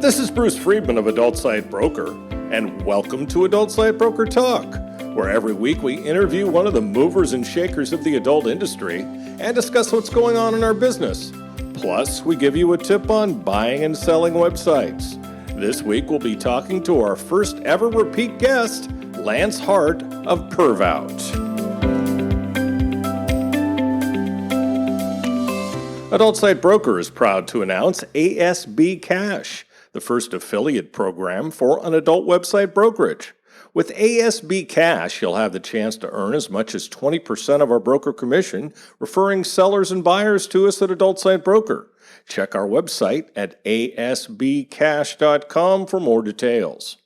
This is Bruce Friedman of Adult Site Broker, and welcome to Adult Site Broker Talk, where every week we interview one of the movers and shakers of the adult industry and discuss what's going on in our business. Plus, we give you a tip on buying and selling websites. This week we'll be talking to our first ever repeat guest, Lance Hart of PervOut. Adult Site Broker is proud to announce ASB Cash, the first affiliate program for an adult website brokerage. With ASB Cash, you'll have the chance to earn as much as 20% of our broker commission, referring sellers and buyers to us at Adult Site Broker. Check our website at asbcash.com for more details.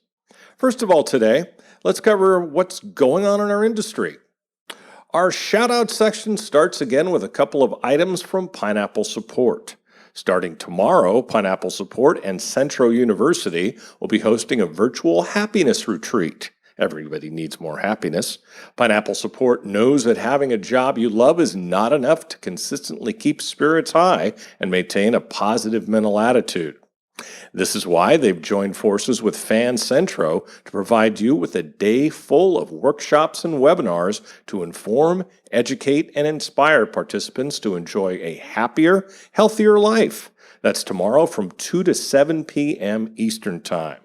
First of all today, let's cover what's going on in our industry. Our shout-out section starts again with a couple of items from Pineapple Support. Starting tomorrow, Pineapple Support and Centro University will be hosting a virtual happiness retreat. Everybody needs more happiness. Pineapple Support knows that having a job you love is not enough to consistently keep spirits high and maintain a positive mental attitude. This is why they've joined forces with Fan Centro to provide you with a day full of workshops and webinars to inform, educate, and inspire participants to enjoy a happier, healthier life. That's tomorrow from 2 to 7 p.m. Eastern Time.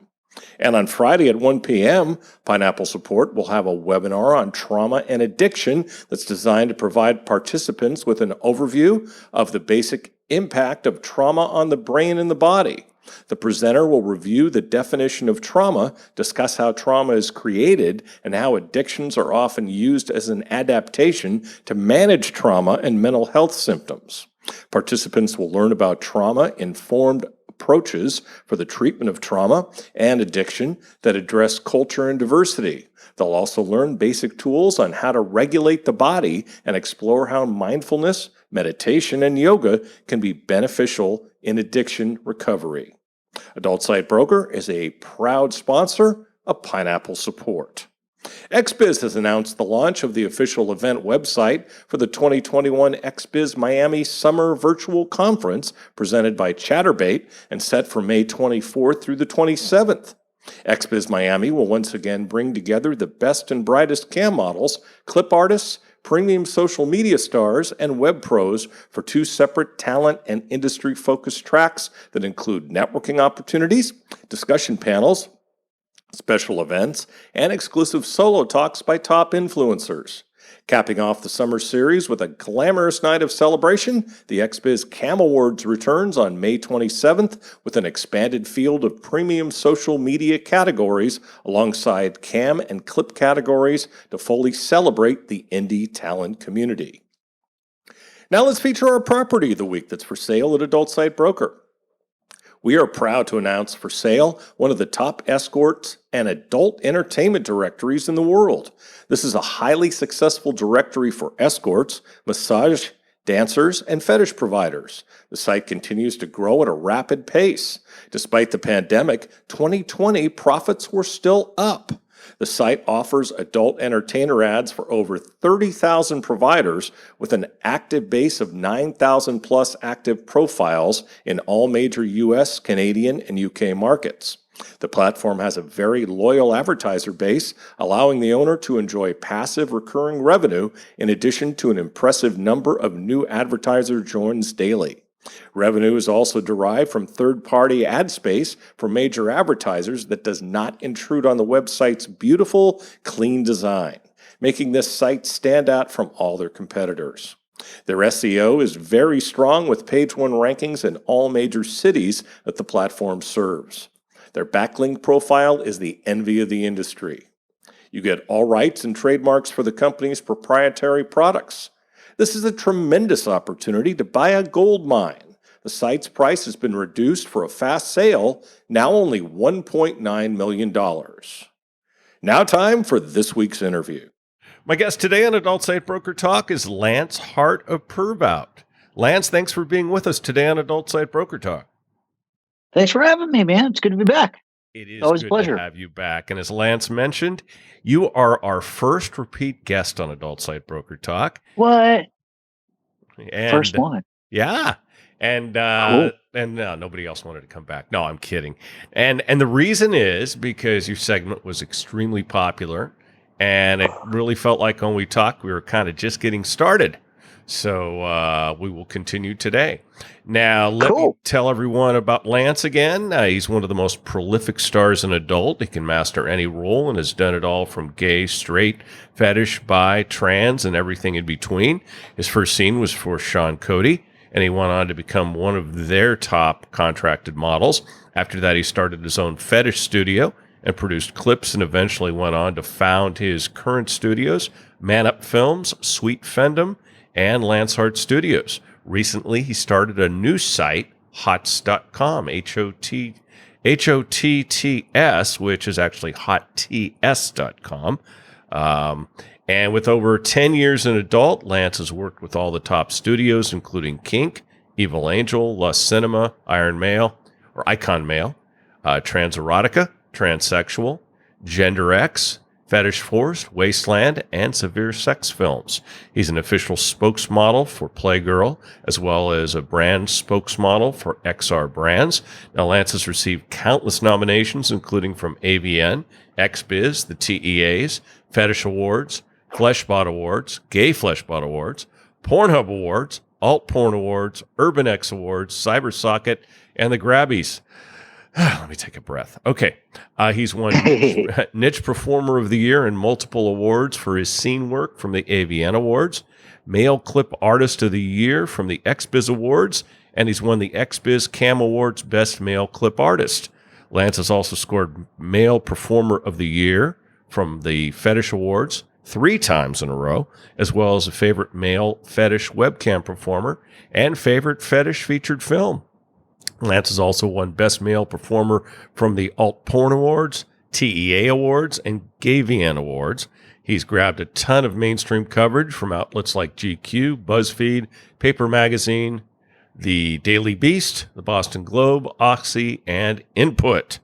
And on Friday at 1 p.m., Pineapple Support will have a webinar on trauma and addiction that's designed to provide participants with an overview of the basic impact of trauma on the brain and the body. The presenter will review the definition of trauma, discuss how trauma is created, and how addictions are often used as an adaptation to manage trauma and mental health symptoms. Participants will learn about trauma-informed approaches for the treatment of trauma and addiction that address culture and diversity. They'll also learn basic tools on how to regulate the body and explore how mindfulness, meditation, and yoga can be beneficial in addiction recovery. Adult Site Broker is a proud sponsor of Pineapple Support. XBiz has announced the launch of the official event website for the 2021 XBiz Miami Summer Virtual Conference presented by Chatterbait and set for May 24th through the 27th. XBiz Miami will once again bring together the best and brightest cam models, clip artists, premium social media stars, and web pros for two separate talent and industry-focused tracks that include networking opportunities, discussion panels, special events, and exclusive solo talks by top influencers. Capping off the summer series with a glamorous night of celebration, the XBiz Cam Awards returns on May 27th with an expanded field of premium social media categories alongside cam and clip categories to fully celebrate the indie talent community. Now let's feature our property of the week that's for sale at Adult Site Broker. We are proud to announce for sale one of the top escorts and adult entertainment directories in the world. This is a highly successful directory for escorts, massage, dancers, and fetish providers. The site continues to grow at a rapid pace. Despite the pandemic, 2020 profits were still up. The site offers adult entertainer ads for over 30,000 providers with an active base of 9,000 plus active profiles in all major US, Canadian, and UK markets. The platform has a very loyal advertiser base, allowing the owner to enjoy passive recurring revenue in addition to an impressive number of new advertiser joins daily. Revenue is also derived from third-party ad space for major advertisers that does not intrude on the website's beautiful, clean design, making this site stand out from all their competitors. Their SEO is very strong with page 1 rankings in all major cities that the platform serves. Their backlink profile is the envy of the industry. You get all rights and trademarks for the company's proprietary products. This is a tremendous opportunity to buy a gold mine. The site's price has been reduced for a fast sale, now only $1.9 million. Now time for this week's interview. My guest today on Adult Site Broker Talk is Lance Hart of PervOut. Lance, thanks for being with us today on Adult Site Broker Talk. Thanks for having me, man. It's good to be back. It is always good a pleasure to have you back. And as Lance mentioned, you are our first repeat guest on Adult Site Broker Talk. What? And First one. Yeah. And Cool. no, nobody else wanted to come back. No, I'm kidding. And the reason is because your segment was extremely popular, and it really felt like when we talked, we were kind of just getting started. So we will continue today. Now, let me Cool. tell everyone about Lance again. He's one of the most prolific stars in adult. He can master any role and has done it all from gay, straight, fetish, bi, trans, and everything in between. His first scene was for Sean Cody, and he went on to become one of their top contracted models. After that, he started his own fetish studio and produced clips, and eventually went on to found his current studios, Man Up Films, Sweet Fendom, and Lance Hart Studios. Recently, he started a new site, hots.com, HOTTS, which is actually hotts.com. And with over 10 years in adult, Lance has worked with all the top studios, including Kink, Evil Angel, Lust Cinema, Iron Male, or Icon Male, Transerotica, Transsexual, Gender X, Fetish Force, Wasteland, and Severe Sex Films. He's an official spokesmodel for Playgirl, as well as a brand spokesmodel for XR Brands. Now, Lance has received countless nominations, including from AVN, XBiz, the TEAs, Fetish Awards, Fleshbot Awards, Gay Fleshbot Awards, Pornhub Awards, Alt Porn Awards, Urban X Awards, Cybersocket, and the Grabbies. Let me take a breath. Okay. He's won Niche Performer of the Year and multiple awards for his scene work from the AVN Awards, Male Clip Artist of the Year from the XBiz Awards, and he's won the XBiz Cam Awards Best Male Clip Artist. Lance has also scored Male Performer of the Year from the Fetish Awards 3 times in a row, as well as a favorite male fetish webcam performer and favorite fetish featured film. Lance has also won Best Male Performer from the Alt Porn Awards, TEA Awards, and GayVN Awards. He's grabbed a ton of mainstream coverage from outlets like GQ, BuzzFeed, Paper Magazine, The Daily Beast, The Boston Globe, Oxy, and Input.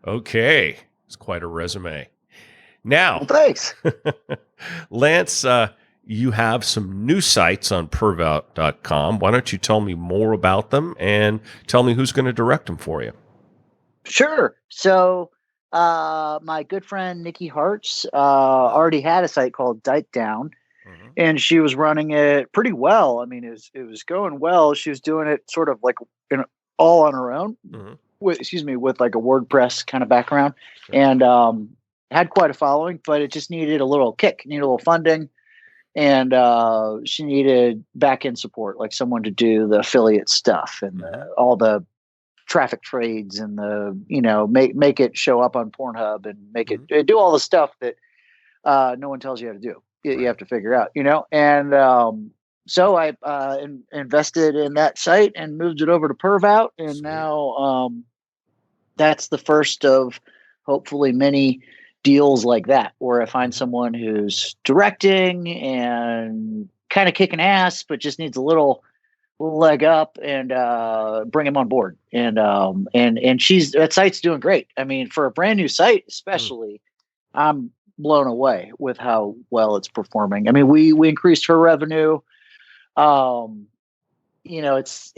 Okay, it's quite a resume. Now, Well, thanks. Lance, you have some new sites on pervout.com. Why don't you tell me more about them and tell me who's going to direct them for you? Sure. So, my good friend Nikki Hart's already had a site called Dike Down, and she was running it pretty well. I mean, it was going well. She was doing it sort of like all on her own. With like a WordPress kind of background, and had quite a following, but it just needed a little kick, needed a little funding. And she needed back-end support, like someone to do the affiliate stuff and all the traffic trades and make it show up on Pornhub and make it do all the stuff that no one tells you how to do. You have to figure out, And so I invested in that site and moved it over to Pervout, and now that's the first of hopefully many deals like that, where I find someone who's directing and kind of kicking ass, but just needs a little leg up, and bring him on board. And that site's doing great. I mean, for a brand new site, especially, I'm blown away with how well it's performing. I mean, we increased her revenue. It's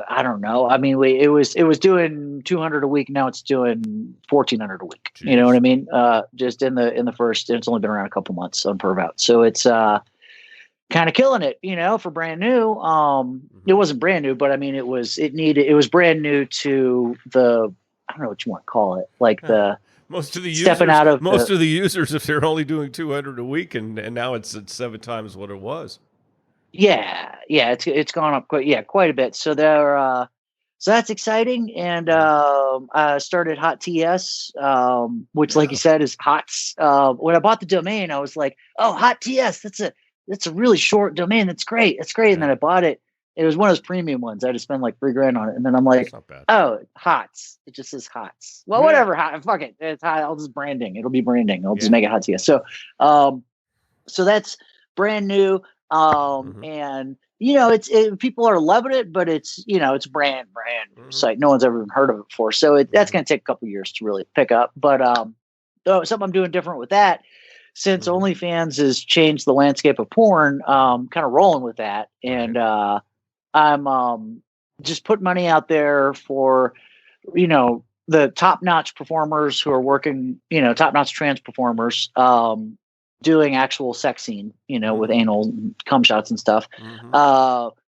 I don't know. I mean, it was doing 200 a week. Now it's doing 1,400 a week. Jeez. You know what I mean? Just in the first, it's only been around a couple months on Pervout, so it's kind of killing it. For brand new. It wasn't brand new, but I mean, it was brand new to the, I don't know what you want to call it, like the most of the stepping users, out of most of the users, if they're only doing 200 a week, and now it's at 7 times what it was. Yeah, it's gone up quite a bit. So so that's exciting. And I started Hot TS, which, like you said, is HOTS. When I bought the domain, I was like, "Oh, Hot TS, that's a really short domain. That's great. That's great." And then I bought it. It was one of those premium ones. I had to spend like $3,000 on it. And then I'm like, "Oh, HOTS. It just says HOTS. Well, whatever. Fuck it. It's hot. I'll just branding. It'll be branding. I'll just make it Hot TS." So, so that's brand new. And people are loving it, but it's brand site. No one's ever even heard of it before. So that's going to take a couple years to really pick up. But something I'm doing different with that, since OnlyFans has changed the landscape of porn, kind of rolling with that. And I'm just put money out there for, the top-notch performers who are working, top-notch trans performers, doing actual sex scene, with anal and cum shots and stuff.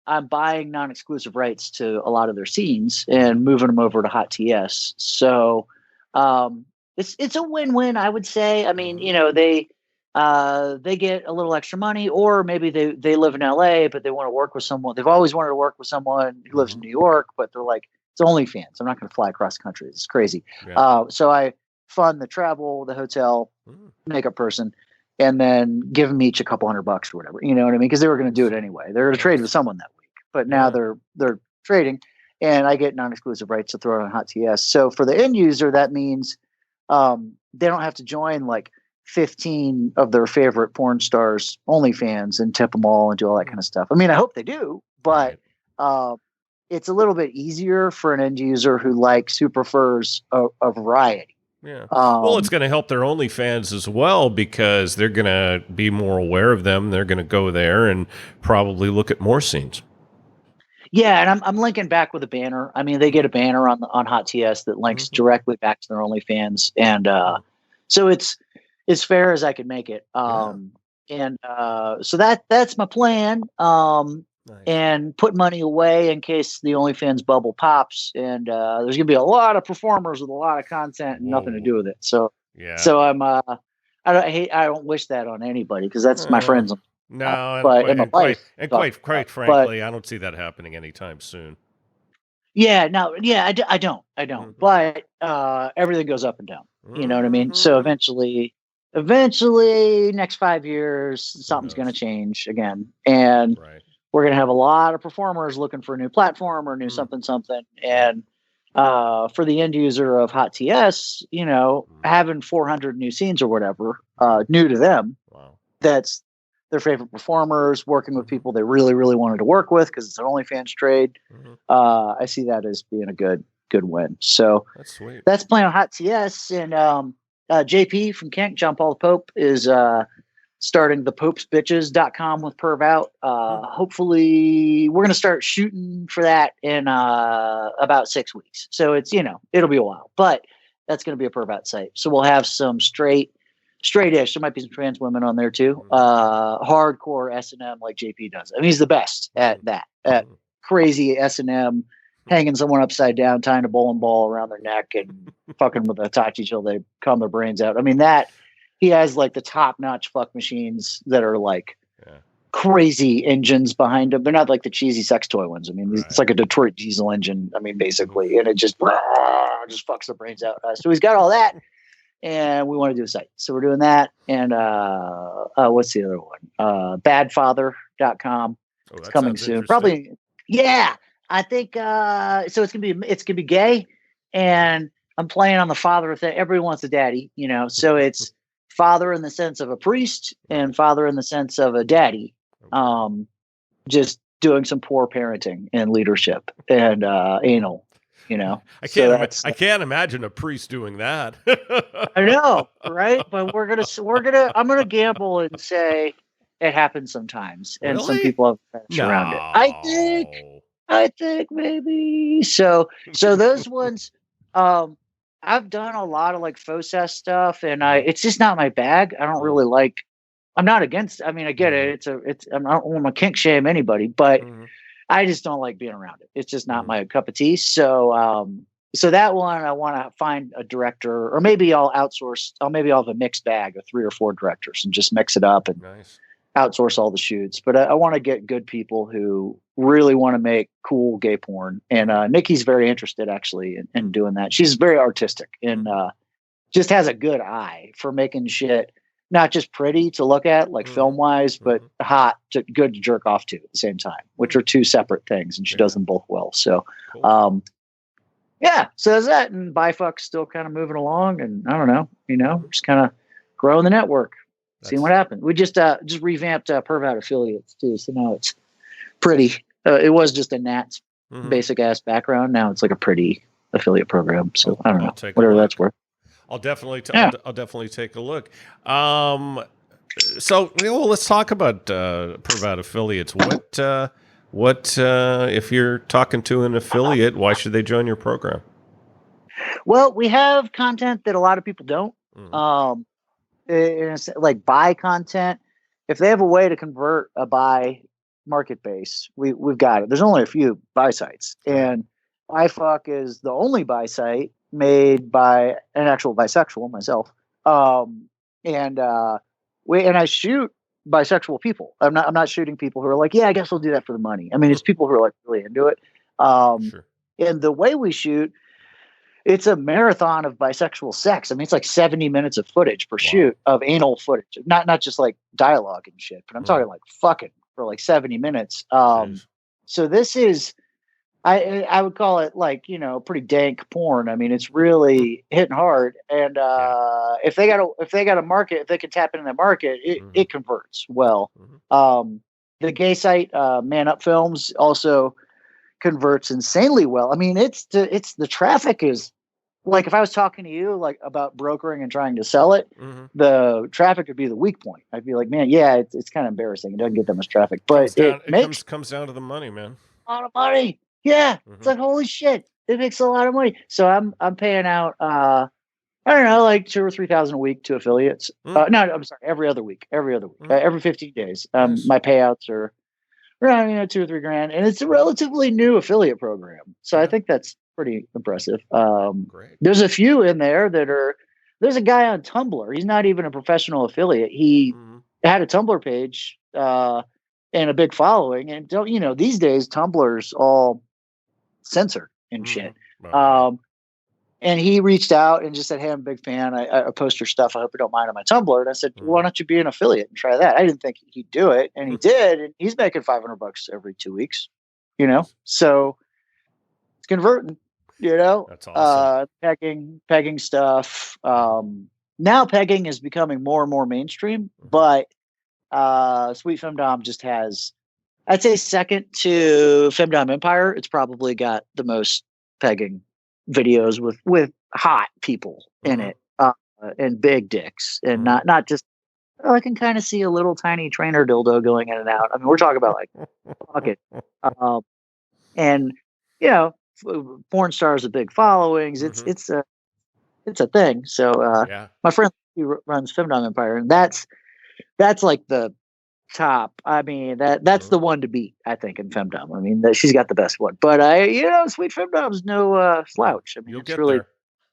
I'm buying non-exclusive rights to a lot of their scenes and moving them over to Hot TS. So it's a win-win, I would say. I mean, they get a little extra money, or maybe they live in LA, but they want to work with someone. They've always wanted to work with someone who lives in New York, but they're like, it's OnlyFans. I'm not going to fly across the country. It's crazy. Yeah. So I fund the travel, the hotel, makeup person, and then give them each a couple $100 or whatever. You know what I mean? Because they were going to do it anyway. They're going to trade with someone that week, but now they're trading, and I get non-exclusive rights to throw it on Hot TS. So for the end user, that means they don't have to join like 15 of their favorite porn stars OnlyFans and tip them all and do all that kind of stuff. I mean, I hope they do, but it's a little bit easier for an end user who likes, who prefers a variety. Yeah. Well, it's going to help their OnlyFans as well, because they're going to be more aware of them. They're going to go there and probably look at more scenes. Yeah, and I'm linking back with a banner. I mean, they get a banner on Hot TS that links directly back to their OnlyFans, and so it's as fair as I can make it. And so that's my plan. Nice. And put money away in case the OnlyFans bubble pops, and there's gonna be a lot of performers with a lot of content and nothing to do with it. So I'm I don't wish that on anybody, because that's my friends. No, quite frankly, I don't see that happening anytime soon. Yeah, no, yeah, I don't. But everything goes up and down. You know what I mean? So eventually, next 5 years, something's going to change again, and we're going to have a lot of performers looking for a new platform or new something. And for the end user of Hot TS, having 400 new scenes or whatever, new to them, that's their favorite performers, working with people they really, really wanted to work with, because it's an OnlyFans trade. I see that as being a good win. So that's sweet. That's playing on Hot TS. And JP from Kink, John Paul the Pope, is starting thepopesbitches.com with Perv Out. Hopefully we're going to start shooting for that in about 6 weeks. So it's, it'll be a while, but that's going to be a Perv Out site. So we'll have some straight-ish. There might be some trans women on there too. Hardcore S&M like JP does. I mean, he's the best at that, at crazy S&M, hanging someone upside down, tying a bowling ball around their neck and fucking with a Hitachi till they calm their brains out. I mean, he has like the top-notch fuck machines that are like crazy engines behind them. They're not like the cheesy sex toy ones. I mean, it's like a Detroit diesel engine. I mean, basically, and it just fucks their brains out. So he's got all that, and we want to do a site. So we're doing that. And what's the other one? Badfather.com. It's coming soon. Probably. Yeah, I think so. It's gonna be gay, and I'm playing on the father thing. Everyone wants a daddy, So it's father in the sense of a priest and father in the sense of a daddy. Just doing some poor parenting and leadership and anal. I can't imagine a priest doing that. I know, right? But I'm gonna gamble and say it happens sometimes, and some people have fetish around it. I think maybe so. Those ones, I've done a lot of like FOSS stuff, and it's just not my bag. I don't really like. I'm not against. I mean, I get it. I don't want to kink shame anybody, but I just don't like being around it. It's just not my cup of tea. So, so that one, I want to find a director, or maybe I'll outsource. Maybe I'll have a mixed bag of 3 or 4 directors and just mix it up and outsource all the shoots. But I want to get good people who really want to make cool gay porn. And Nikki's very interested actually in doing that. She's very artistic and just has a good eye for making shit not just pretty to look at, like film wise, but hot, good to jerk off to at the same time, which are 2 separate things. And she does them both well. So, so there's that. And Bifuck's still kind of moving along. And I don't know, just kind of growing the network, seeing what happens. We just revamped Perv Out affiliates too. So now it's pretty. It was just a Nat's basic ass background. Now it's like a pretty affiliate program. So I don't know, whatever that's worth. I'll definitely take a look. So let's talk about Perv Out affiliates. What if you're talking to an affiliate? Why should they join your program? Well, we have content that a lot of people don't. Like buy content. If they have a way to convert a buy market base, we've got it. There's only a few buy sites, and iFuck is the only buy site made by an actual bisexual, myself. And I shoot bisexual people. I'm not shooting people who are like, yeah, I guess we'll do that for the money. I mean, it's people who are like really into it. Sure. And the way we shoot, it's a marathon of bisexual sex. I mean, it's like 70 minutes of footage per shoot of anal footage, not just like dialogue and shit, but I'm talking like fucking for like 70 minutes. So this is, I would call it like, pretty dank porn. I mean, it's really hitting hard. And if they got a market, if they can tap into that market, it converts well. The gay site, Man Up Films, also converts insanely well. I mean, it's the traffic is like, if I was talking to you like about brokering and trying to sell it, the traffic would be the weak point. I'd be like, man, yeah, it's kind of embarrassing. It doesn't get that much traffic, but it comes down to the money, man. A lot of money. Yeah. It's like, holy shit, it makes a lot of money. So I'm paying out, I don't know, like $2,000 or $3,000 a week to affiliates. No, I'm sorry. Every other week, every 15 days. Nice. My payouts are around, $2,000 or $3,000, and it's a relatively new affiliate program. So I think that's pretty impressive. Great. There's a few in there there's a guy on Tumblr. He's not even a professional affiliate. He had a Tumblr page, and a big following. And these days Tumblr's all censored and shit. And he reached out and just said, hey, I'm a big fan. I post your stuff. I hope you don't mind on my Tumblr. And I said, why don't you be an affiliate and try that? I didn't think he'd do it. And he did. And he's making $500 every 2 weeks, so it's converting, That's awesome. pegging stuff. Now pegging is becoming more and more mainstream, but Sweet Femdom just has, I'd say, second to Femdom Empire. It's probably got the most pegging videos with hot people in it, and big dicks, and not just, I can kind of see a little tiny trainer dildo going in and out. I mean, we're talking about like, fuck it. And porn stars with big followings. It's a thing. So my friend, he runs Femdom Empire, and that's like the top. I mean, that's the one to beat, I think, in Femdom. I mean, she's got the best one. But Sweet Femdom's no slouch. I mean, it's really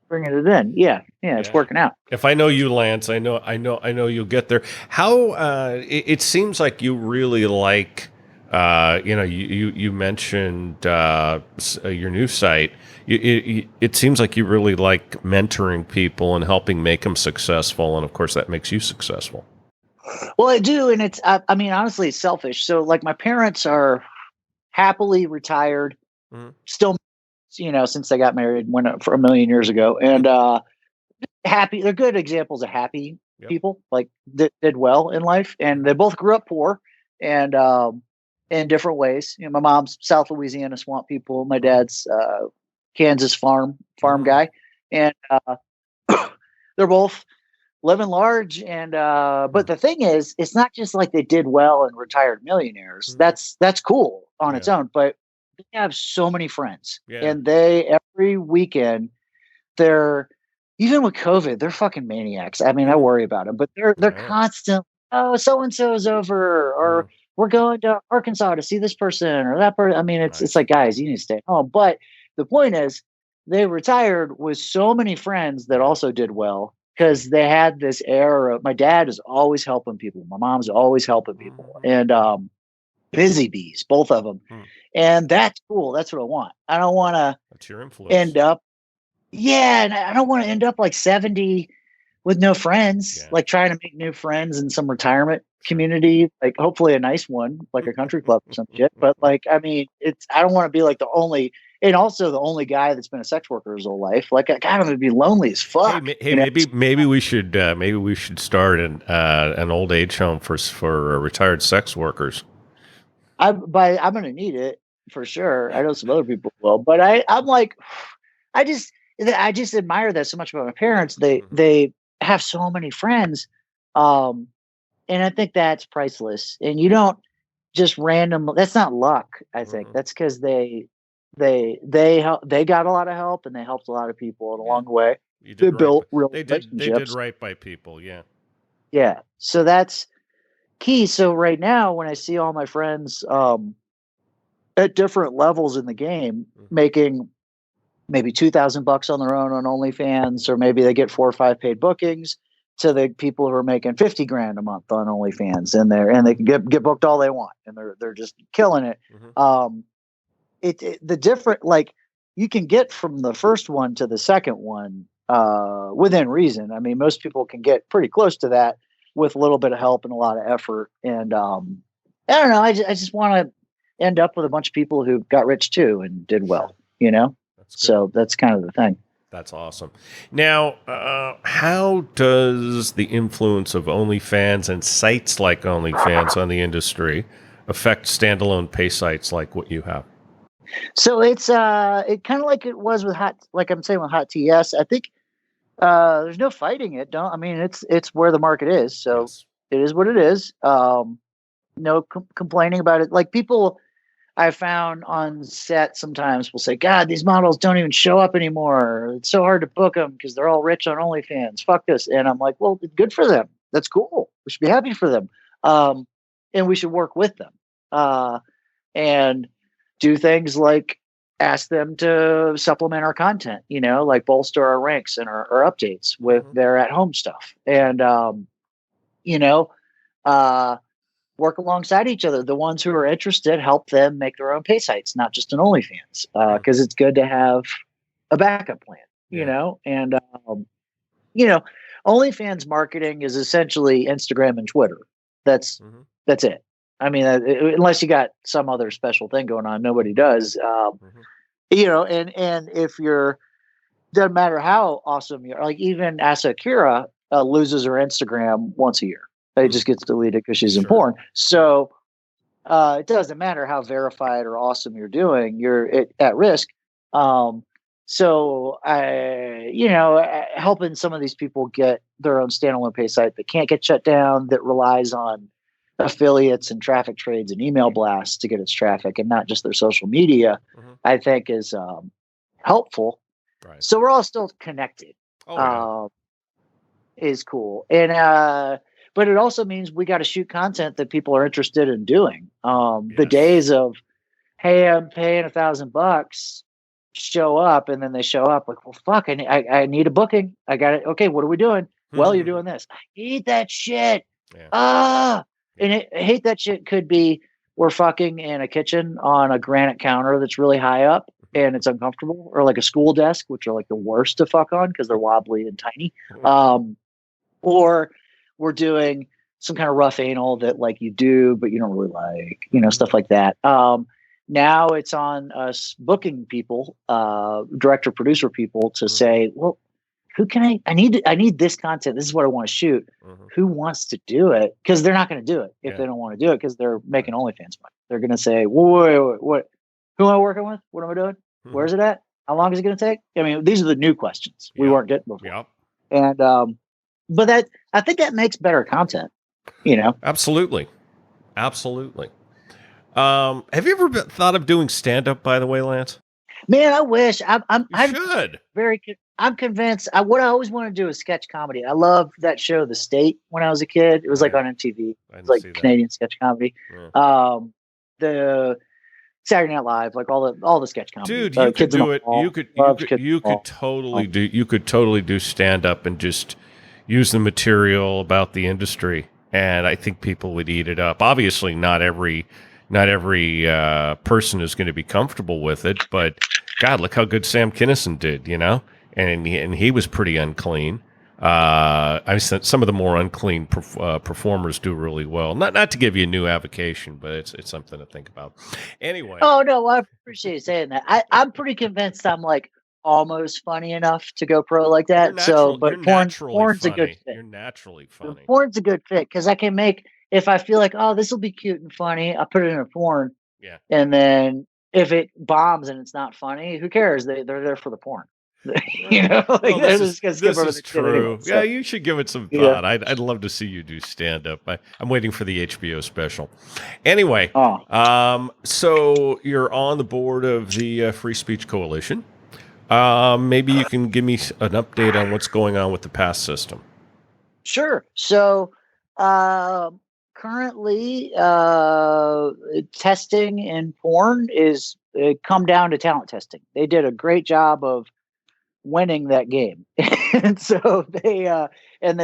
bringing it in. Yeah, it's working out. If I know you, Lance, I know you'll get there. How it seems like you really like. You mentioned your new site. It seems like you really like mentoring people and helping make them successful, and of course that makes you successful. Well, I do, and it's, I mean, honestly, it's selfish. So, like, my parents are happily retired, still, since they got married, went for 1,000,000 years ago, and happy. They're good examples of happy people, like that did well in life, and they both grew up poor, and in different ways. My mom's South Louisiana swamp people. My dad's Kansas farm guy, and they're both living large. And but the thing is, it's not just like they did well and retired millionaires. That's cool on its own, but they have so many friends, and they every weekend they're, even with COVID, they're fucking maniacs. I mean, I worry about them, but they're constant. Oh, so and so is over, or we're going to Arkansas to see this person or that person. I mean, it's like, guys, you need to stay at home. But the point is, they retired with so many friends that also did well, because they had this air of, my dad is always helping people. My mom's always helping people, and busy bees, both of them. And that's cool. That's what I want. I don't want to That's your influence. end up. Yeah. And I don't want to end up like 70 with no friends, like trying to make new friends in some retirement community, like hopefully a nice one, like a country club or some shit. But like, I mean, I don't want to be like the only, and also the only guy that's been a sex worker his whole life. Like, God, I'm gonna be lonely as fuck. Hey, maybe we should start an old age home for retired sex workers. I'm gonna need it for sure. I know some other people will, but I'm like, I just admire that so much about my parents. They have so many friends, and I think that's priceless. And you don't, just random. That's not luck. I think that's because they got a lot of help and they helped a lot of people along the way. They built real relationships. They did right by people. Yeah. Yeah. So that's key. So right now, when I see all my friends at different levels in the game making maybe $2,000 on their own on OnlyFans, or maybe they get 4 or 5 paid bookings, to the people who are making $50,000 a month on OnlyFans, and they can get booked all they want, and they're just killing it. The different, like, you can get from the first one to the second one within reason. I mean, most people can get pretty close to that with a little bit of help and a lot of effort. And I don't know. I just want to end up with a bunch of people who got rich too and did well. You know, so that's kind of the thing. That's awesome. Now, how does the influence of OnlyFans and sites like OnlyFans on the industry affect standalone pay sites like what you have? So it's it kind of like it was with Hot, like I'm saying with Hot TS. I think there's no fighting it. I mean, it's where the market is. So it is what it is. No complaining about it. Like, people I found on set sometimes will say, God, these models don't even show up anymore. It's so hard to book them because they're all rich on OnlyFans. Fuck this. And I'm like, well, good for them. That's cool. We should be happy for them. And we should work with them. And do things like ask them to supplement our content, you know, like bolster our ranks and our updates with their at-home stuff. And, you know, work alongside each other. The ones who are interested, help them make their own pay sites, not just an OnlyFans, because it's good to have a backup plan, you know. And you know, OnlyFans marketing is essentially Instagram and Twitter. That's it. I mean, unless you got some other special thing going on, nobody does. You know, and if doesn't matter how awesome you're, like even Asa Akira loses her Instagram once a year. It just gets deleted because she's in porn. So it doesn't matter how verified or awesome you're doing, you're at risk. So you know, helping some of these people get their own standalone pay site that can't get shut down, that relies on affiliates and traffic trades and email blasts to get its traffic and not just their social media, I think is helpful. Right. So we're all still connected. Is cool. And but it also means we got to shoot content that people are interested in doing. The days of, hey, I'm paying $1,000, show up, and then they show up like, well, fuck, I need a booking. I got it. Okay, what are we doing? Well, you're doing this. I hate that shit. And I hate that shit could be, we're fucking in a kitchen on a granite counter that's really high up and it's uncomfortable, or like a school desk, which are like the worst to fuck on because they're wobbly and tiny. Or we're doing some kind of rough anal that like you do, but you don't really like, you know, stuff like that. Now it's on us booking people, director, producer people to say, well, who can I need this content. This is what I want to shoot. Who wants to do it? Because they're not going to do it if they don't want to do it because they're making OnlyFans money. They're going to say, wait, what? Who am I working with? What am I doing? Where's it at? How long is it going to take? I mean, these are the new questions we weren't getting before. And but that, I think that makes better content. You know, absolutely. Have you ever thought of doing stand up? By the way, Lance. Man, I wish. I'm convinced. What I always want to do is sketch comedy. I loved that show, The State, when I was a kid. It was like on MTV. It was like Canadian sketch comedy. The Saturday Night Live, like all the sketch comedy. Dude, you could do it. You could totally do stand up and just use the material about the industry, and I think people would eat it up. Obviously, not every person is going to be comfortable with it, but God, look how good Sam Kinison did, you know. And he was pretty unclean. Some of the more unclean performers do really well. Not to give you a new avocation, but it's something to think about. Anyway. Oh no, I appreciate you saying that. I'm pretty convinced I'm like almost funny enough to go pro like that. But porn's a good fit. You're naturally funny. Porn's a good fit because I can make, if I feel like, oh, this will be cute and funny, I'll put it in a porn. Yeah. And then if it bombs and it's not funny, who cares? They're there for the porn. You know, like Well, they're just gonna skip this over is the shit anyway, true. so, Yeah, you should give it some yeah. thought. I'd love to see you do stand up. I'm waiting for the HBO special. Anyway, Oh, so you're on the board of the Free Speech Coalition. Maybe you can give me an update on what's going on with the pass system. sure. So, currently, testing in porn is come down to talent testing. They did a great job of winning that game, and so they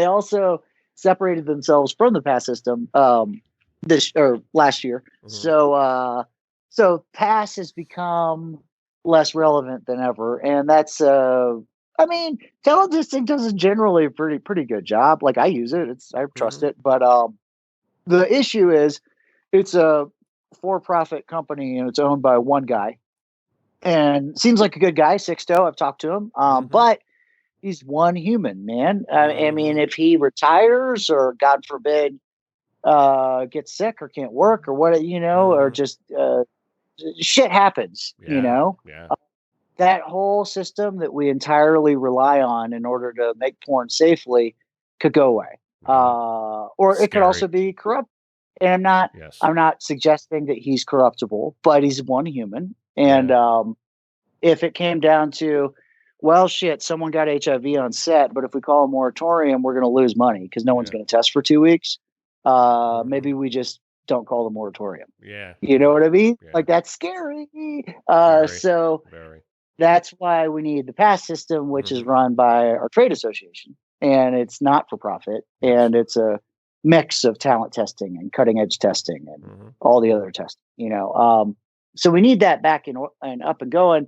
also separated themselves from the pass system this or last year. So pass has become less relevant than ever, and that's I mean, talent testing does a generally pretty good job. Like, I use it, I trust it, but the issue is it's a for-profit company and it's owned by one guy, and seems like a good guy, Sixto. I've talked to him, but he's one human, man. I mean, if he retires or, God forbid, gets sick or can't work or what, or just shit happens, Yeah. that whole system that we entirely rely on in order to make porn safely could go away. Or it could also be corrupt. And I'm not suggesting that he's corruptible, but he's one human. And if it came down to, well, shit, someone got HIV on set, but if we call a moratorium, we're going to lose money because no one's going to test for 2 weeks. Maybe we just don't call the moratorium. Yeah. You know what I mean? Yeah. Like, that's scary. Very. That's why we need the pass system, which is run by our trade association, and it's not for profit, and it's a mix of talent testing and cutting edge testing and all the other testing, so we need that back and up and going.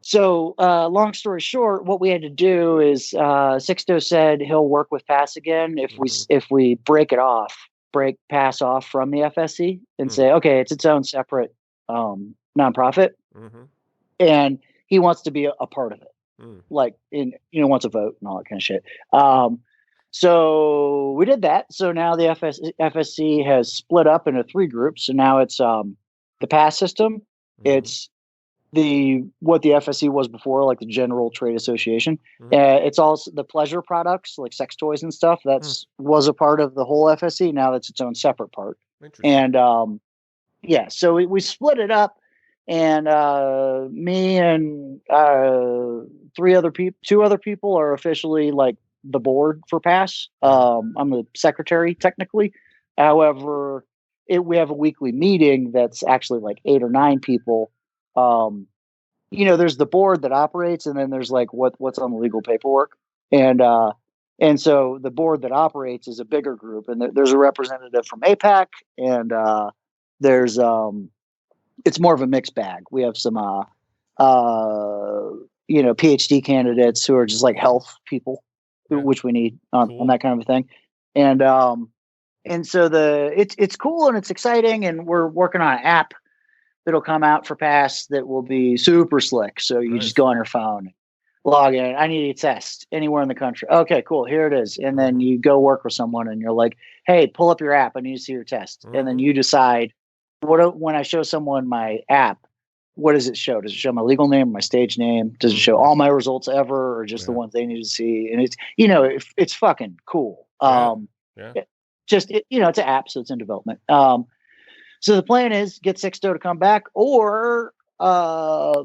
So long story short, what we had to do is Sixto said he'll work with pass again if we break pass off from the FSC and say, okay, it's its own separate nonprofit, and he wants to be a part of it, like wants a vote and all that kind of shit. So we did that. So now the FSC has split up into 3 groups. So now it's the pass system. It's what the FSC was before, like the General Trade Association. It's also the pleasure products, like sex toys and stuff. That's was a part of the whole FSC. Now that's its own separate part. And so we split it up, and me and 2 other people are officially like the board for pass. I'm the secretary technically. However, we have a weekly meeting that's actually like 8 or 9 people. There's the board that operates, and then there's like what's on the legal paperwork, and so the board that operates is a bigger group, and there's a representative from APAC, and there's it's more of a mixed bag. We have some PhD candidates who are just like health people, which we need on that kind of a thing, and so it's cool and it's exciting, and we're working on an app that'll come out for pass that will be super slick. So you just go on your phone, log in. I need a test anywhere in the country. Okay, cool. Here it is. And then you go work with someone and you're like, hey, pull up your app. I need to see your test. And then you decide when I show someone my app, what does it show? Does it show my legal name, my stage name? Does it show all my results ever, or just the ones they need to see? And it's, it's fucking cool. It's an app, so it's in development. So the plan is get Sixto to come back, or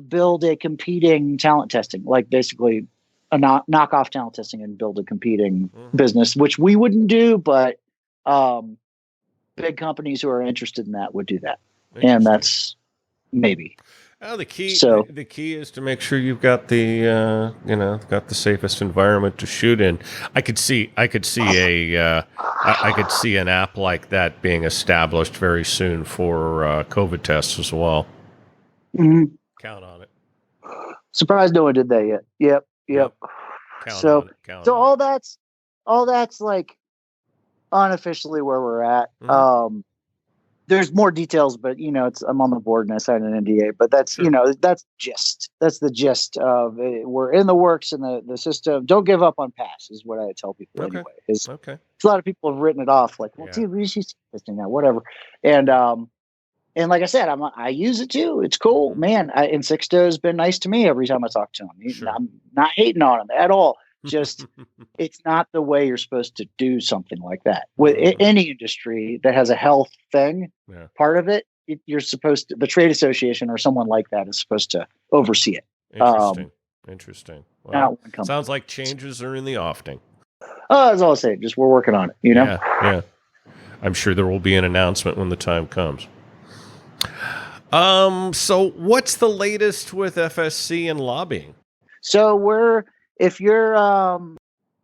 build a competing talent testing, like basically a knock off talent testing and build a competing business, which we wouldn't do, but big companies who are interested in that would do that. And that's maybe. Well, the key is to make sure you've got the got the safest environment to shoot in. I could see an app like that being established very soon for COVID tests as well. Count on it. Surprised no one did that yet. Yep. So all that's like unofficially where we're at. There's more details, but I'm on the board and I signed an NDA, but that's, that's the gist of it. We're in the works, and the system. Don't give up on pass is what I tell people anyway. A lot of people have written it off like, well, dude, we should see this thing now, whatever. And, And like I said, I use it too. It's cool, man. And Sixto has been nice to me every time I talk to him. Sure. I'm not hating on him at all. Just it's not the way you're supposed to do something like that. With any industry that has a health thing, part of it, you're supposed to. The trade association or someone like that is supposed to oversee it. Interesting. Well, sounds like changes are in the offing. Oh, that's all I say. Just we're working on it. You know. Yeah. I'm sure there will be an announcement when the time comes. So what's the latest with FSC and lobbying? So if you're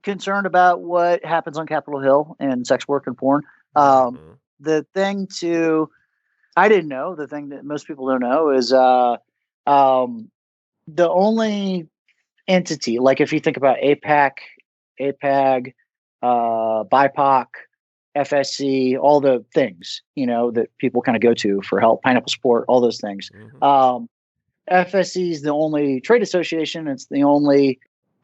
concerned about what happens on Capitol Hill and sex work and porn, the thing I didn't know, the thing that most people don't know is the only entity, like if you think about APAC, APAG, BIPOC, FSC, all the things, that people kind of go to for help, pineapple support, all those things. FSC is the only trade association. It's the only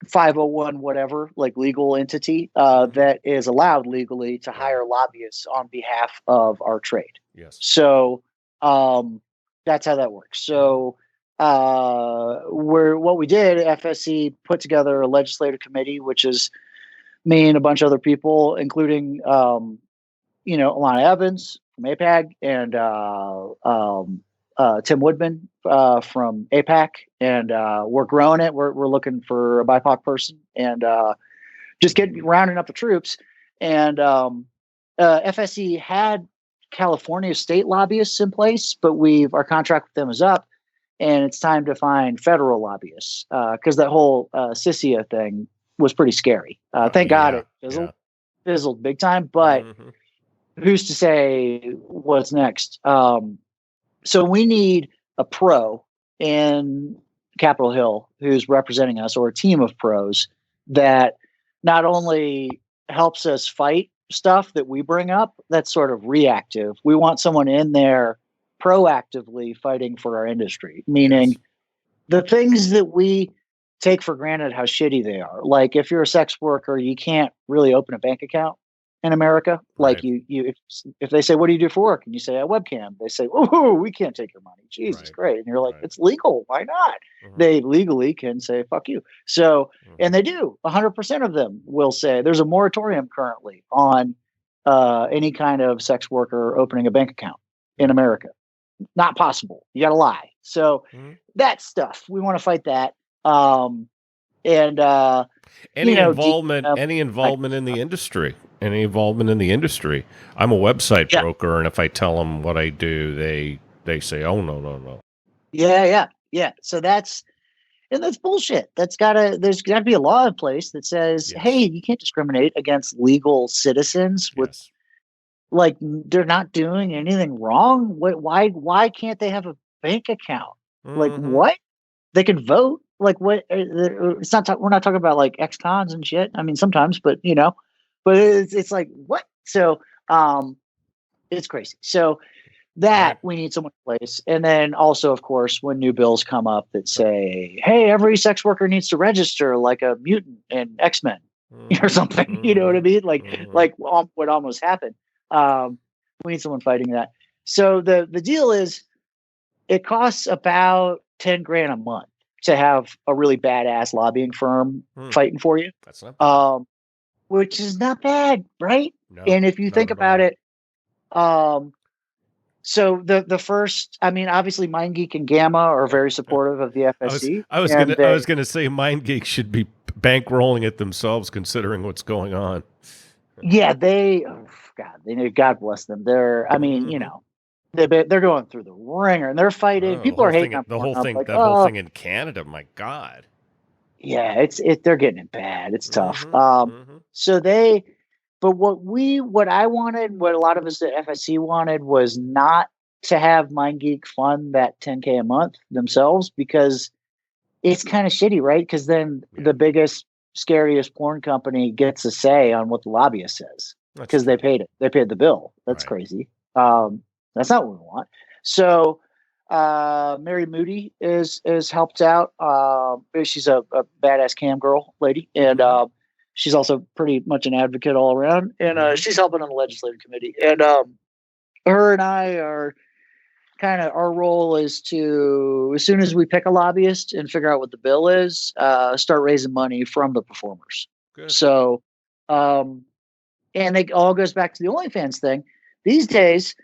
501 whatever, like legal entity that is allowed legally to hire lobbyists on behalf of our trade. Yes. So that's how that works. So what we did, FSC put together a legislative committee, which is me and a bunch of other people, including, Alana Evans from APAG and Tim Woodman from APAC. And we're growing it. We're looking for a BIPOC person and just rounding up the troops. And FSC had California state lobbyists in place, but our contract with them is up. And it's time to find federal lobbyists because that whole CISIA thing was pretty scary. Thank God it fizzled big time, but who's to say what's next? So we need a pro in Capitol Hill who's representing us, or a team of pros that not only helps us fight stuff that we bring up that's sort of reactive. We want someone in there proactively fighting for our industry, meaning the things that we take for granted how shitty they are. Like if you're a sex worker, you can't really open a bank account in America. Like if they say, what do you do for work? And you say a webcam, they say, oh, we can't take your money. Jesus Christ. And you're like, it's legal. Why not? They legally can say, fuck you. So, and they do 100% of them will say there's a moratorium currently on any kind of sex worker opening a bank account in America. Not possible. You got to lie. So that stuff, we want to fight that. Any involvement in the industry. Any involvement in the industry. I'm a website broker, and if I tell them what I do, they say, "Oh no." Yeah. So that's bullshit. There's gotta be a law in place that says, hey, you can't discriminate against legal citizens with like they're not doing anything wrong. Why can't they have a bank account? Like what? They can vote. Like what? It's not. We're not talking about like ex-cons and shit. I mean, sometimes, but it's like what? So, it's crazy. So that we need someone in place, and then also, of course, when new bills come up that say, "Hey, every sex worker needs to register like a mutant in X-Men or something," you know what I mean? Like what almost happened. We need someone fighting that. So the deal is, it costs about $10,000 a month to have a really badass lobbying firm fighting for you. That's not bad. Which is not bad, right? No, and if you think about it, so the first, I mean, obviously MindGeek and Gamma are very supportive of the FSC. I was gonna say MindGeek should be bankrolling it themselves, considering what's going on. Yeah, God bless them. They're going through the ringer and they're fighting. People are hating on the whole thing. Like, whole thing in Canada, my God. Yeah, they're getting it bad. It's tough. But what I wanted, what a lot of us at FSC wanted, was not to have MindGeek fund that $10,000 a month themselves, because it's kind of shitty, right? Because then the biggest, scariest porn company gets a say on what the lobbyist says because they paid it. They paid the bill. That's crazy. That's not what we want. So Mary Moody is helped out. She's a badass cam girl lady, and she's also pretty much an advocate all around. And she's helping on the legislative committee. And her and I are kind of our role is to, as soon as we pick a lobbyist and figure out what the bill is, start raising money from the performers. Good. So, and it all goes back to the OnlyFans thing. These days,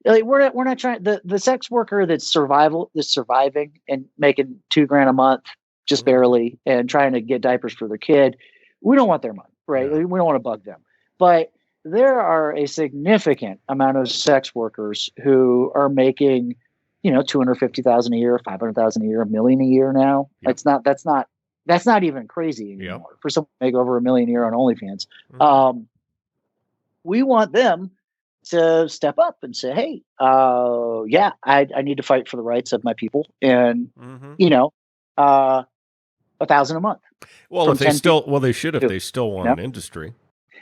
like we're not trying, the sex worker that's surviving and making $2,000 a month, just barely, and trying to get diapers for their kid. We don't want their money, right? No. We don't want to bug them, but there are a significant amount of sex workers who are making, $250,000 a year, $500,000 a year, $1 million a year now. Yep. That's not even crazy anymore for someone to make over $1 million a year on OnlyFans. We want them to step up and say, hey, I need to fight for the rights of my people. And, $1,000 a month. Well, if they still, they should, if they still want an industry.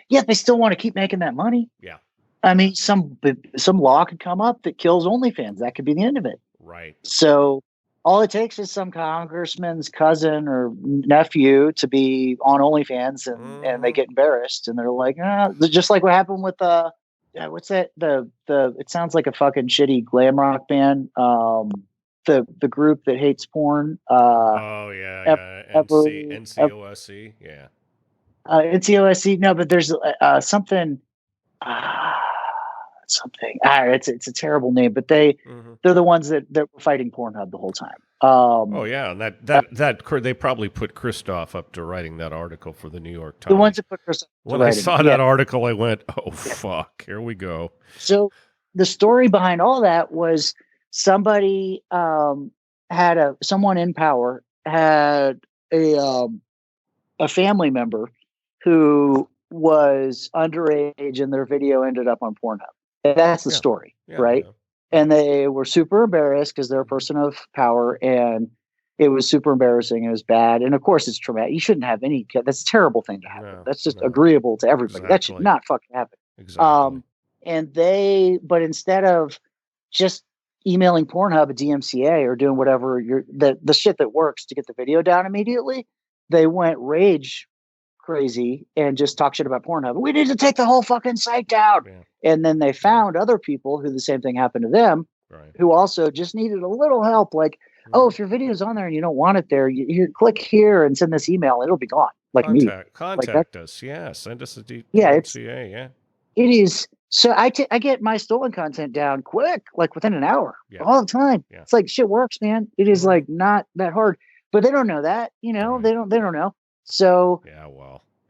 Yeah, they still want to keep making that money. Yeah. I mean, some law could come up that kills OnlyFans. That could be the end of it. Right. So all it takes is some congressman's cousin or nephew to be on OnlyFans, and they get embarrassed, and they're like, just like what happened with what's that? It sounds like a fucking shitty glam rock band. The group that hates porn. NCOSE. Yeah. NCOSE. No, but there's something. It's a terrible name, but they're the ones that were fighting Pornhub the whole time. And that they probably put Christoph up to writing that article for the New York Times. The ones that put Christoph. When I saw that article, I went, "Oh fuck, here we go." So the story behind all that was somebody someone in power had a family member who was underage, and their video ended up on Pornhub. And that's the story, right? Yeah. And they were super embarrassed because they're a person of power, and it was super embarrassing. It was bad. And of course it's traumatic. You shouldn't have that's a terrible thing to happen. That's just agreeable to everybody. Exactly. That should not fucking happen. Exactly. But instead of just emailing Pornhub, a DMCA, or doing whatever the shit that works to get the video down immediately, they went rage crazy and just talk shit about Pornhub. We need to take the whole fucking site down. Yeah. And then they found other people who the same thing happened to them, who also just needed a little help. Like, if your video's on there and you don't want it there, you click here and send this email, it'll be gone. Like contact us. Yeah. Send us a DMCA. It is. So I get my stolen content down quick, like within an hour, all the time. Yeah. It's like shit works, man. It is like not that hard, but they don't know that, they don't know. So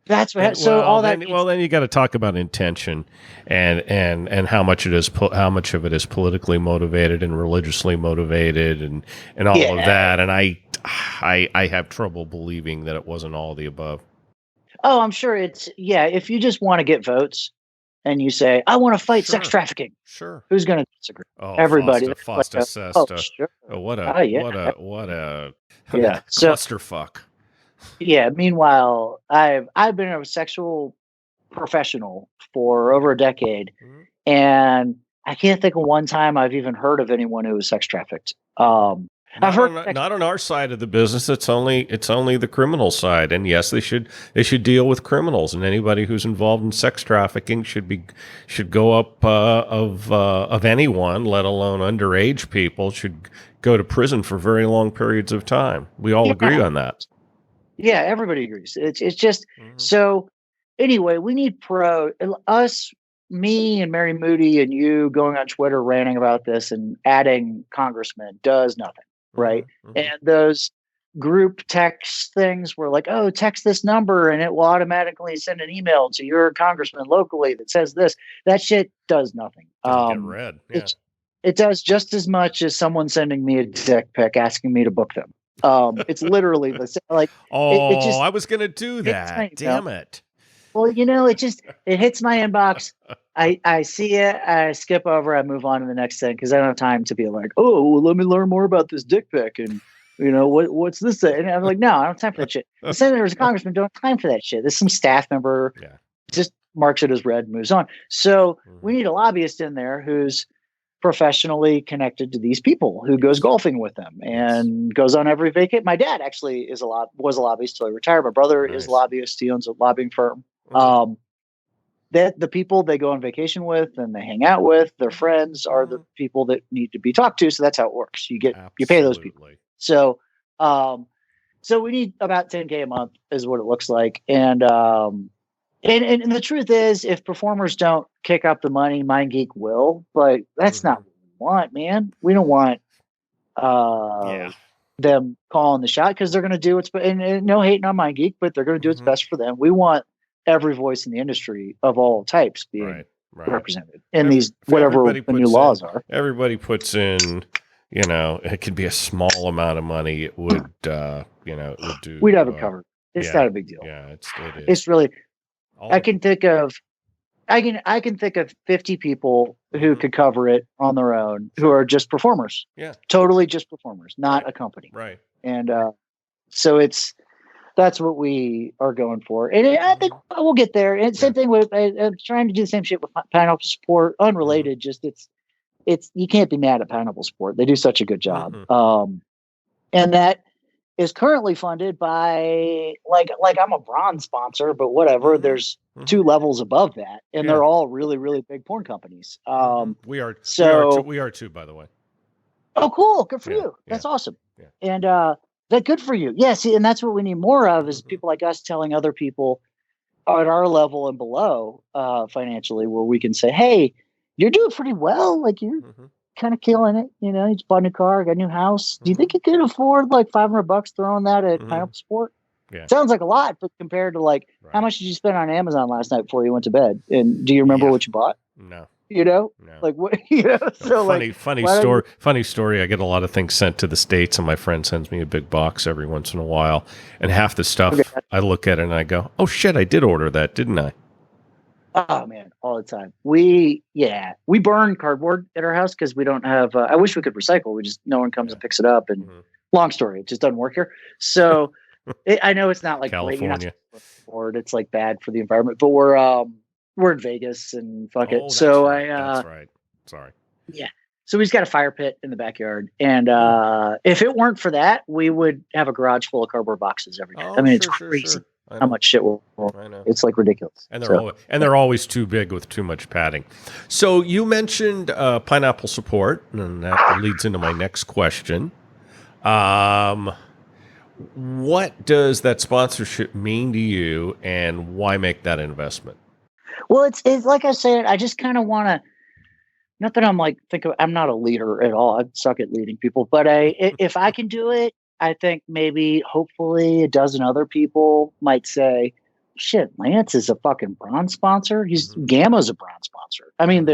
that's what. Then you got to talk about intention and how much of it is politically motivated and religiously motivated and all of that. And I have trouble believing that it wasn't all of the above. Oh, I'm sure it's if you just want to get votes and you say, I want to fight sex trafficking. Sure. Who's going to disagree? Oh, everybody. Foster sure. What a clusterfuck. Yeah. Meanwhile, I've been a sexual professional for over a decade, and I can't think of one time I've even heard of anyone who was sex trafficked. Not on our side of the business. It's only the criminal side, and yes, they should deal with criminals, and anybody who's involved in sex trafficking should go up of anyone, let alone underage people, should go to prison for very long periods of time. We all agree on that. Yeah, everybody agrees. It's just so. Anyway, we need me and Mary Moody and you going on Twitter ranting about this and adding congressmen does nothing. Right. And those group text things were like, oh, text this number and it will automatically send an email to your congressman locally that says this. That shit does nothing. Get read. Yeah. It does just as much as someone sending me a dick pic asking me to book them. It's literally the same. Like, I was going to do that. Damn it. Well, it hits my inbox. I see it. I skip over. I move on to the next thing because I don't have time to be like, oh, well, let me learn more about this dick pic and what's this? And I'm like, no, I don't have time for that shit. The senators and congressmen don't have time for that shit. There's some staff member just marks it as read and moves on. So we need a lobbyist in there who's professionally connected to these people, who goes golfing with them and goes on every vacation. My dad actually was a lobbyist till he retired. My brother is a lobbyist. He owns a lobbying firm. that the people they go on vacation with and they hang out with, their friends are the people that need to be talked to. So that's how it works. You pay those people. So, so we need about 10K a month is what it looks like. And the truth is, if performers don't kick up the money, MindGeek will, but that's not what we want, man. We don't want them calling the shot, because they're going to do what's and no hating on MindGeek, but they're going to do what's best for them. We want every voice in the industry of all types being represented in these whatever the new laws are. Everybody puts in, it could be a small amount of money. It would, it would do. We'd have it covered. It's not a big deal. Yeah, it is. It's really. I can think of 50 people who could cover it on their own, who are just performers. Yeah, totally just performers, not a company. Right. And so that's what we are going for, and I think we'll get there. And same thing with I'm trying to do the same shit with Pineapple Support, unrelated. Just it's you can't be mad at Pineapple Support. They do such a good job, and that is currently funded by like I'm a bronze sponsor, but whatever. There's 2 levels above that, and they're all really, really big porn companies. We are too, by the way. Oh, cool! Good for you. That's awesome. Yeah. And that good for you. Yeah. See, and that's what we need more of is people like us telling other people at our level and below financially, where we can say, "Hey, you're doing pretty well. Like you're kind of killing it. You just bought a new car, got a new house. Do you think you could afford like $500 throwing that at Pineapple Sport?" Yeah. Sounds like a lot, but compared to how much did you spend on Amazon last night before you went to bed? And do you remember what you bought? No. No. Like what? So funny story. I get a lot of things sent to the States, and my friend sends me a big box every once in a while. And half the stuff I look at it and I go, "Oh shit, I did order that, didn't I?" Oh man, all the time. We burn cardboard at our house because we don't have. I wish we could recycle. No one comes and picks it up. And long story, it just doesn't work here. So I know it's not like California. It's like bad for the environment, but we're in Vegas and fuck it. So that's right. Sorry. Yeah. So we just got a fire pit in the backyard, and if it weren't for that, we would have a garage full of cardboard boxes every day. I mean, it's crazy. Sure. How much shit I know. It's like ridiculous. And they're always too big with too much padding. So you mentioned Pineapple Support, and that leads into my next question. What does that sponsorship mean to you, and why make that investment? Well, it's like I said, I just kind of want to. Not that I'm I'm not a leader at all. I suck at leading people, but if I can do it, I think maybe, hopefully, a dozen other people might say, "Shit, Lance is a fucking bronze sponsor. Gamma's a bronze sponsor." I mean,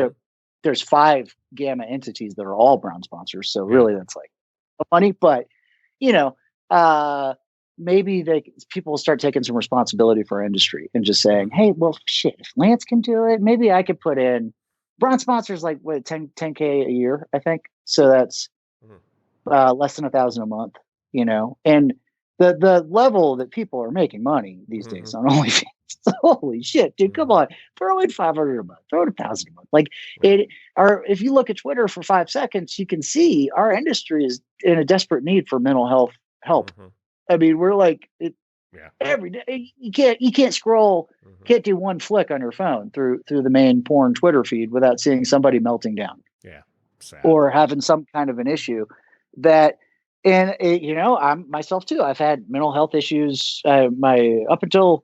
there's 5 Gamma entities that are all bronze sponsors, so really that's like funny. But maybe people will start taking some responsibility for our industry and just saying, "Hey, well, shit, if Lance can do it, maybe I could put in." Bronze sponsors like 10K a year, I think. So that's less than $1,000 a month. And the level that people are making money these days on OnlyFans. Holy shit, dude! Come on, throw in $500 a month, throw in $1,000 a month. If you look at Twitter for 5 seconds, you can see our industry is in a desperate need for mental health help. I mean, we're every day. You can't scroll, can't do one flick on your phone through the main porn Twitter feed without seeing somebody melting down. Yeah, sad. Or having some kind of an issue that. And I'm myself too. I've had mental health issues. Up until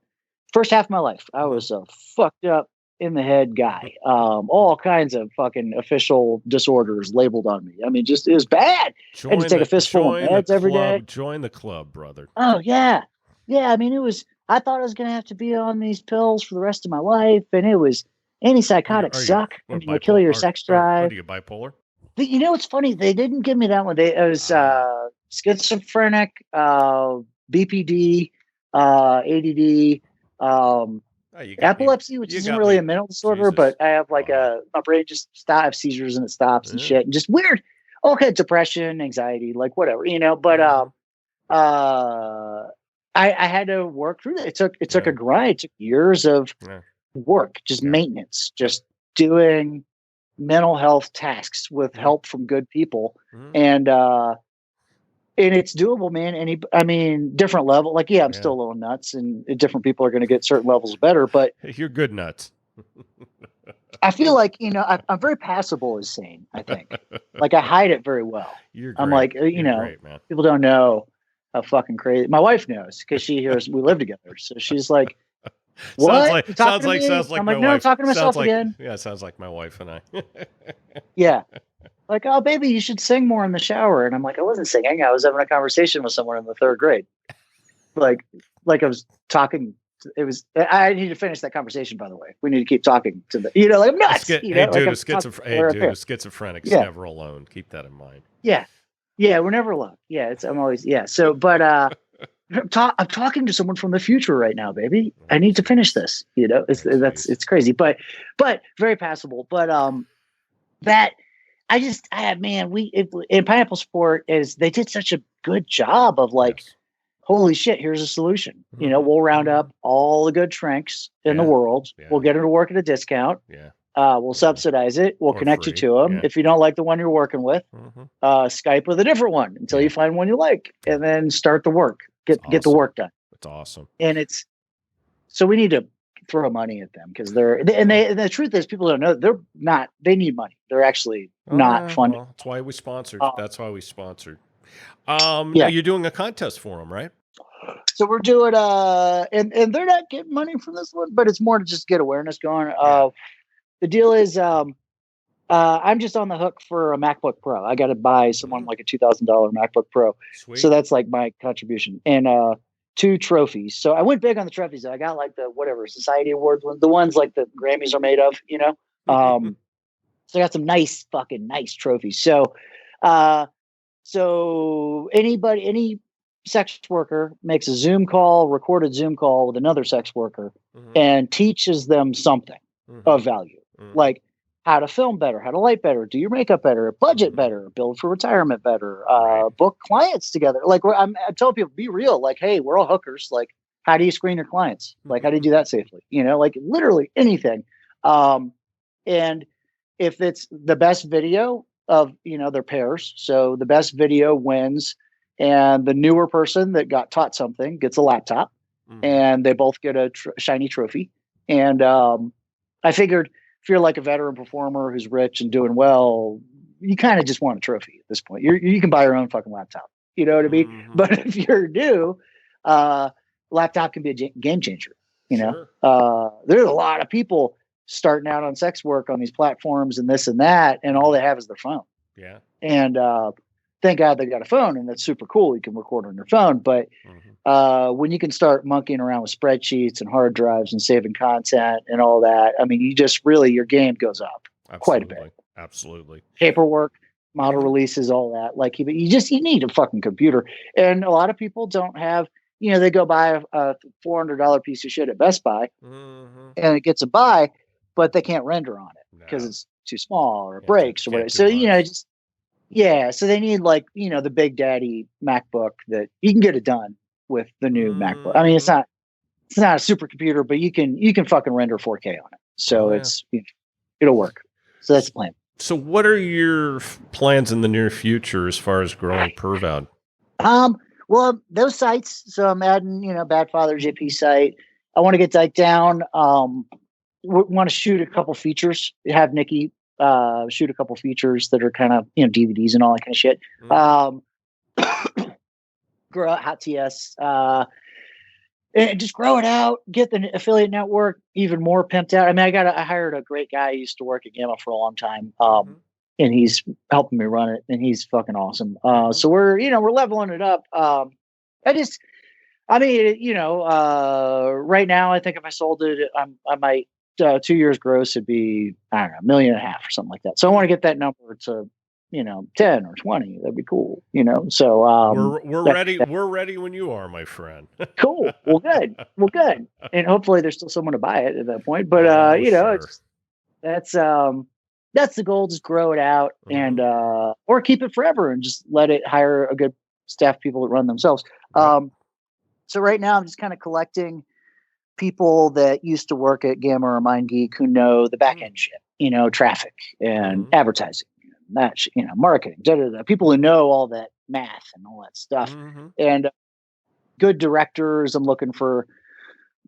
first half of my life, I was a fucked up in the head guy. All kinds of fucking official disorders labeled on me. I mean, just it was bad. I had to take a fistful of meds every day. Join the club, brother. Oh yeah. I mean, it was. I thought I was going to have to be on these pills for the rest of my life, and it was antipsychotics suck. They kill your sex drive. Are you bipolar? It's funny. They didn't give me that one. It was schizophrenic, BPD, ADD, epilepsy, which isn't really a mental disorder, but I have my brain just have seizures and it stops and shit, and just weird. Okay, depression, anxiety, like whatever, But I had to work through that. It took a grind. It took years of work, just maintenance, just doing mental health tasks with help from good people. And it's doable, man. Different level. I'm still a little nuts, and different people are going to get certain levels better, but you're good nuts. I feel like, I'm very passable as sane, I think. Like I hide it very well. You're I'm great. like, You're great, man. people don't know how fucking crazy. My wife knows because she hears we live together. So she's like, what? You talking to me? Sounds like I'm my like, no, I'm wife. talking to myself again. Yeah, sounds like my wife and I. Yeah. Like, oh, baby, you should sing more in the shower. And I'm like, I wasn't singing. I was having a conversation with someone in the third grade. Like I was talking. I need to finish that conversation, by the way. We need to keep talking to the, like I'm nuts. Hey, dude, a schizophrenic's never alone. Keep that in mind. Yeah. Yeah. We're never alone. Yeah. I'm always, yeah. So, but, I'm talking to someone from the future right now, baby. I need to finish this. It's crazy, but very passable. But that in Pineapple Sport they did such a good job of like, yes. Holy shit, here's a solution. Mm-hmm. We'll round up all the good shrinks in the world. Yeah. We'll get them to work at a discount. Yeah. We'll subsidize it. We'll connect you to them. Yeah. If you don't like the one you're working with, Skype with a different one until you find one you like, and then start the work. Get the work done. That's awesome. And so we need to throw money at them because the truth is people don't know they need money. They're actually not funded. That's why we sponsored. Now you're doing a contest for them, right? So we're doing and they're not getting money from this one, but it's more to just get awareness going. The deal is I'm just on the hook for a MacBook Pro. I got to buy someone like a $2,000 MacBook Pro. Sweet. So that's like my contribution and 2 trophies. So I went big on the trophies. I got like the whatever Society Awards ones, the ones like the Grammys are made of, So I got some nice trophies. So any sex worker makes a recorded Zoom call with another sex worker and teaches them something of value, like how to film better, how to light better, do your makeup better, budget better, build for retirement better, book clients together. Like I tell people, be real. Like, hey, we're all hookers. Like, how do you screen your clients? Like, how do you do that safely? Like literally anything. And if it's the best video of, their pairs. So the best video wins. And the newer person that got taught something gets a laptop and they both get a shiny trophy. And I figured if you're like a veteran performer who's rich and doing well, you kind of just want a trophy at this point. You can buy your own fucking laptop. You know what I mean? But if you're new, laptop can be a game changer. Sure. There's a lot of people starting out on sex work on these platforms and this and that, and all they have is their phone. Yeah. And thank God they got a phone, and that's super cool. You can record on your phone. But when you can start monkeying around with spreadsheets and hard drives and saving content and all that, I mean, you just really, your game goes up quite a bit. Absolutely. Paperwork, model releases, all that. Like you need a fucking computer. And a lot of people don't have, they go buy a $400 piece of shit at Best Buy and it gets a buy, but they can't render on it because it's too small or it breaks or whatever. So, so they need like, the Big Daddy MacBook that you can get it done with the new MacBook. I mean, it's not a supercomputer, but you can fucking render 4K on it. So it'll work. So that's the plan. So what are your plans in the near future as far as growing Pervoud? Well, those sites. So I'm adding, Bad Father JP site. I want to get Dyke Down. Want to shoot a couple features. Have Nikki shoot a couple features that are kind of DVDs and all that kind of shit. Grow out Hot TS. And just grow it out. Get the affiliate network even more pimped out. I mean, I hired a great guy who used to work at Gamma for a long time. And he's helping me run it, and he's fucking awesome. So we're leveling it up. Right now, I think if I sold it, I might 2 years gross, it'd be, I don't know, $1.5 million or something like that. So I want to get that number to, 10 or 20. That'd be cool. So we're ready. We're ready when you are, my friend. Cool. Well, good. And hopefully there's still someone to buy it at that point. But sure. That's the goal. Just grow it out and or keep it forever and just let it hire a good staff people that run themselves. So right now I'm just kind of collecting people that used to work at Gamma or MindGeek who know the back end shit, traffic and advertising, marketing, people who know all that math and all that stuff. And good directors. I'm looking for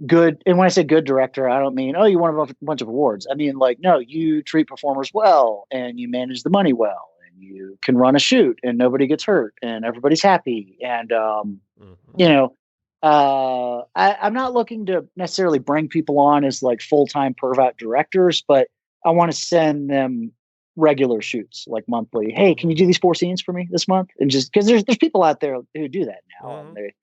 good. And when I say good director, I don't mean, oh, you won a bunch of awards. I mean, like, no, you treat performers well and you manage the money well and you can run a shoot and nobody gets hurt and everybody's happy. And, you know, I'm not looking to necessarily bring people on as like full-time perv out directors, but I want to send them regular shoots, like monthly. Hey, can you do these 4 scenes for me this month? And just because there's people out there who do that now. And they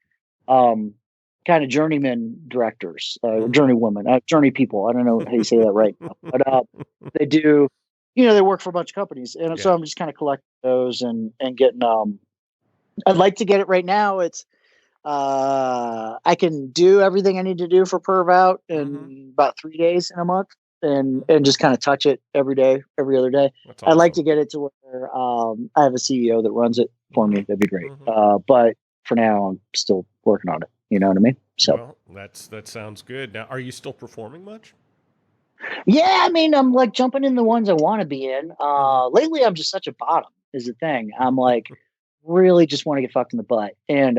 kind of journeyman directors, journeywomen, journey people. I don't know how you say that right now, but they do. They work for a bunch of companies, and so I'm just kind of collecting those and getting. I'd like to get it right now. It's I can do everything I need to do for perv out in about 3 days in a month. And just kind of touch it every day, every other day. Awesome. I'd like to get it to where I have a CEO that runs it for me. That'd be great. But for now, I'm still working on it. You know what I mean? So that sounds good. Now, are you still performing much? Yeah, I mean, I'm like jumping in the ones I want to be in. Lately, I'm just such a bottom. Is the thing. I'm like really just want to get fucked in the butt, and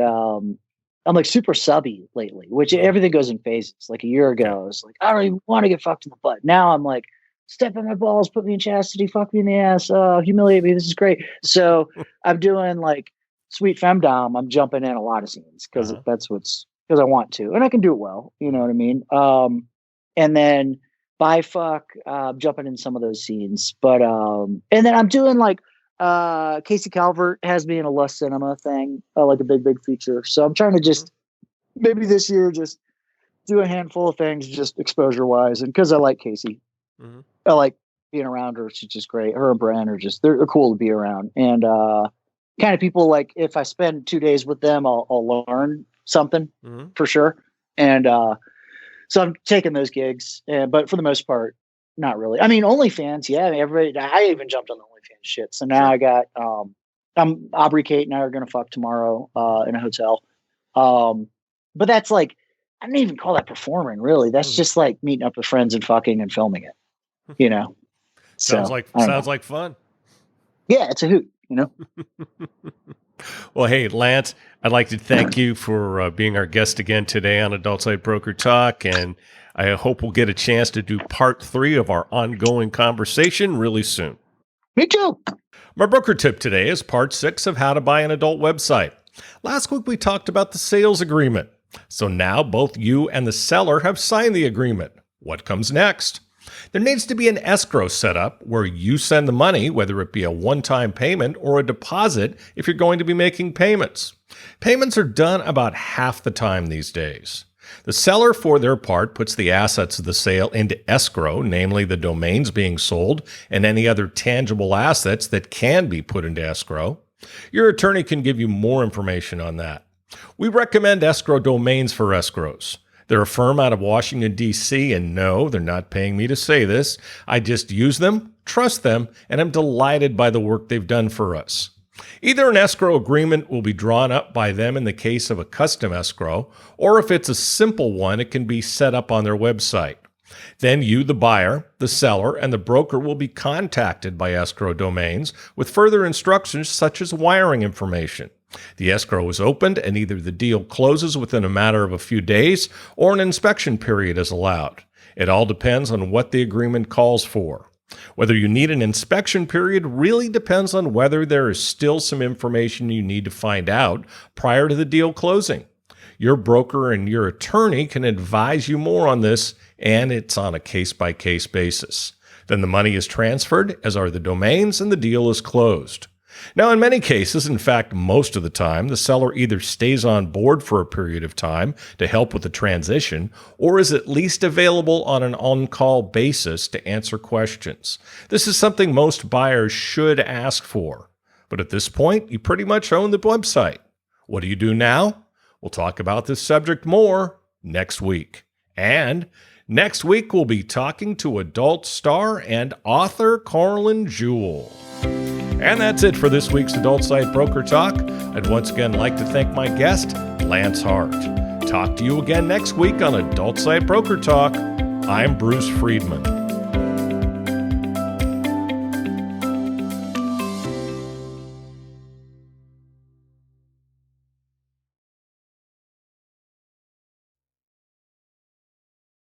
I'm like super subby lately, which everything goes in phases. Like a year ago, I was like, I don't even want to get fucked in the butt. Now I'm like, step on my balls, put me in chastity, fuck me in the ass, humiliate me. This is great. So I'm doing like sweet femdom. I'm jumping in a lot of scenes because because I want to, and I can do it well. You know what I mean? And then by fuck, jumping in some of those scenes, but and then I'm doing like. Casey Calvert has me in a Lust Cinema thing, like a big feature. So I'm trying to just maybe this year just do a handful of things, just exposure wise, and because I like Casey, I like being around her. She's just great. Her and Brian are just they're cool to be around, and kind of people like if I spend 2 days with them, I'll learn something for sure. And so I'm taking those gigs, but for the most part, not really. I mean, OnlyFans, yeah. I mean, everybody. I even jumped on the OnlyFans shit. So now I got. Aubrey, Kate, and I are gonna fuck tomorrow in a hotel. But that's like, I don't even call that performing. Really, that's just like meeting up with friends and fucking and filming it. Sounds like fun. Yeah, it's a hoot. Well, hey, Lance, I'd like to thank you for being our guest again today on Adult Site Broker Talk, and I hope we'll get a chance to do part 3 of our ongoing conversation really soon. Me too. My broker tip today is part 6 of how to buy an adult website. Last week we talked about the sales agreement. So now both you and the seller have signed the agreement. What comes next? There needs to be an escrow set up where you send the money, whether it be a one-time payment or a deposit if you're going to be making payments. Payments are done about half the time these days. The seller, for their part, puts the assets of the sale into escrow, namely the domains being sold and any other tangible assets that can be put into escrow. Your attorney can give you more information on that. We recommend escrow domains for escrows. They're a firm out of Washington, D.C., and no, they're not paying me to say this. I just use them, trust them, and I'm delighted by the work they've done for us. Either an escrow agreement will be drawn up by them in the case of a custom escrow, or if it's a simple one, it can be set up on their website. Then you, the buyer, the seller, and the broker will be contacted by escrow domains with further instructions such as wiring information. The escrow is opened and either the deal closes within a matter of a few days or an inspection period is allowed. It all depends on what the agreement calls for. Whether you need an inspection period really depends on whether there is still some information you need to find out prior to the deal closing. Your broker and your attorney can advise you more on this, and it's on a case-by-case basis. Then the money is transferred, as are the domains, and the deal is closed. Now, in many cases, in fact, most of the time, the seller either stays on board for a period of time to help with the transition or is at least available on an on-call basis to answer questions. This is something most buyers should ask for. But at this point, you pretty much own the website. What do you do now? We'll talk about this subject more next week. And next week, we'll be talking to adult star and author Carlin Jewell. And that's it for this week's Adult Site Broker Talk. I'd once again like to thank my guest, Lance Hart. Talk to you again next week on Adult Site Broker Talk. I'm Bruce Friedman.